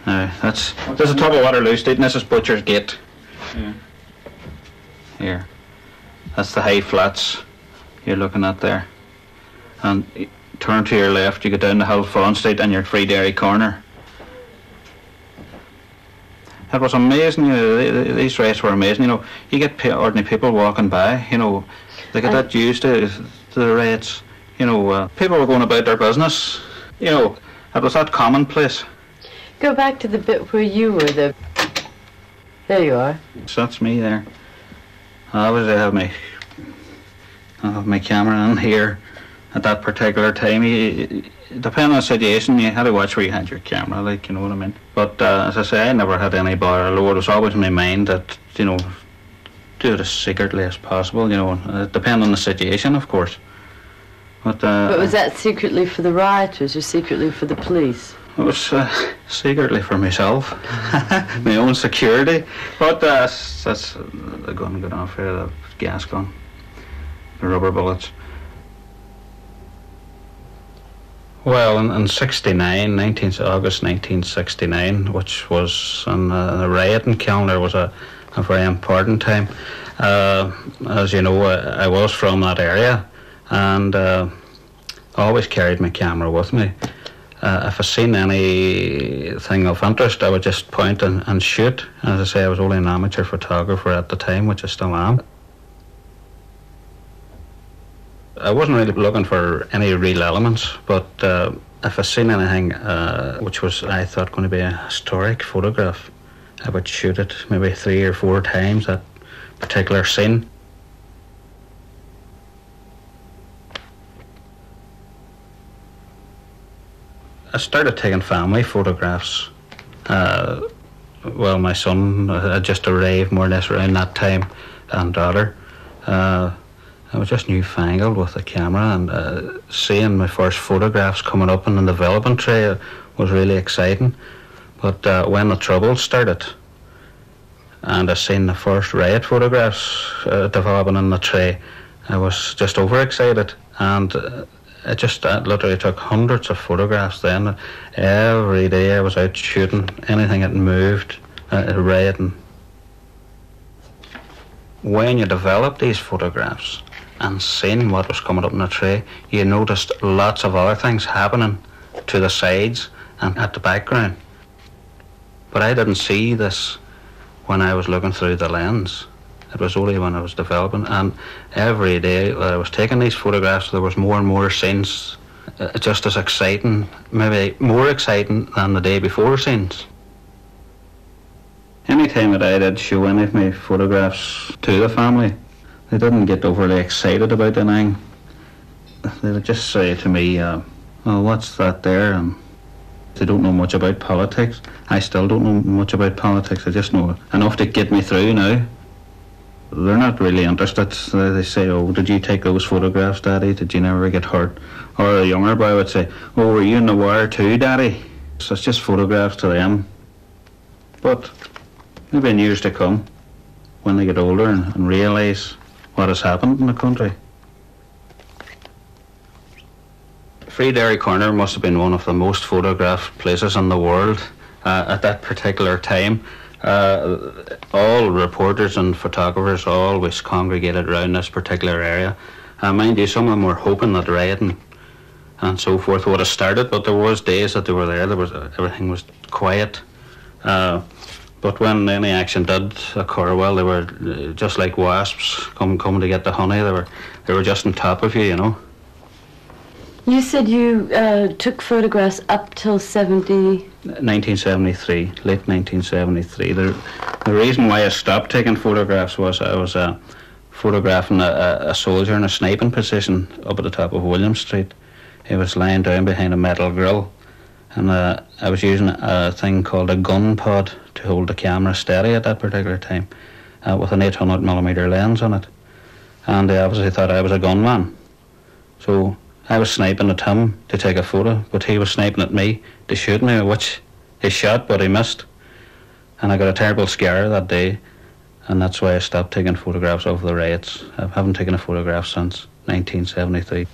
There's a top of Waterloo Street, and this is Butcher's Gate. Yeah. Here. That's the high flats you're looking at there. And turn to your left, you go down the Hill Fawn Street and you're at Free Derry Corner. It was amazing, you know, these races were amazing, you know. You get ordinary people walking by, you know, they get that used to the rates, you know. People were going about their business, you know, it was that commonplace. Go back to the bit where you were there. There you are. So that's me there. I always have my camera in here at that particular time. Depending on the situation, you had to watch where you had your camera, like, you know what I mean. But as I say, I never had any bar, although it was always in my mind that, you know, do it as secretly as possible, you know, depending on the situation, of course. But was that secretly for the rioters or secretly for the police? It was secretly for myself, my own security. But that's the gun going off here, the gas gun, the rubber bullets. Well, in August 1969, which was on the rioting calendar, was a very important time. As you know, I was from that area, and I always carried my camera with me. If I seen anything of interest, I would just point and shoot. As I say, I was only an amateur photographer at the time, which I still am. I wasn't really looking for any real elements, but if I seen anything which was, I thought, going to be a historic photograph, I would shoot it maybe 3 or 4 times, that particular scene. I started taking family photographs. Well, my son had just arrived more or less around that time, and daughter. I was just newfangled with the camera, and seeing my first photographs coming up in the development tray was really exciting. But when the Troubles started, and I seen the first riot photographs developing in the tray, I was just overexcited, and I literally took hundreds of photographs then. Every day I was out shooting anything that moved, rioting. When you develop these photographs and seeing what was coming up in the tray, you noticed lots of other things happening to the sides and at the background. But I didn't see this when I was looking through the lens. It was only when I was developing, and every day that I was taking these photographs, there was more and more scenes, just as exciting, maybe more exciting than the day before scenes. Any time that I did show any of my photographs to the family, they didn't get overly excited about anything. They would just say to me, oh, what's that there? And they don't know much about politics. I still don't know much about politics. I just know enough to get me through now. They're not really interested. They say, oh, did you take those photographs, Daddy? Did you never get hurt? Or a younger boy would say, oh, were you in the war too, Daddy? So it's just photographs to them. But maybe in years to come, when they get older and realise what has happened in the country. Free Derry Corner must have been one of the most photographed places in the world at that particular time. All reporters and photographers always congregated around this particular area. Mind you, some of them were hoping that rioting and so forth would have started, but there was days that they were there. Everything was quiet. But when any action did occur, well, they were just like wasps coming to get the honey. They were just on top of you, you know. You said you took photographs up till 1973, late 1973. The reason why I stopped taking photographs was I was photographing a soldier in a sniping position up at the top of William Street. He was lying down behind a metal grill, and I was using a thing called a gun pod to hold the camera steady at that particular time, with an 800mm lens on it. And they obviously thought I was a gunman. So I was sniping at him to take a photo, but he was sniping at me to shoot me, which he shot, but he missed. And I got a terrible scare that day, and that's why I stopped taking photographs of the riots. I haven't taken a photograph since 1973.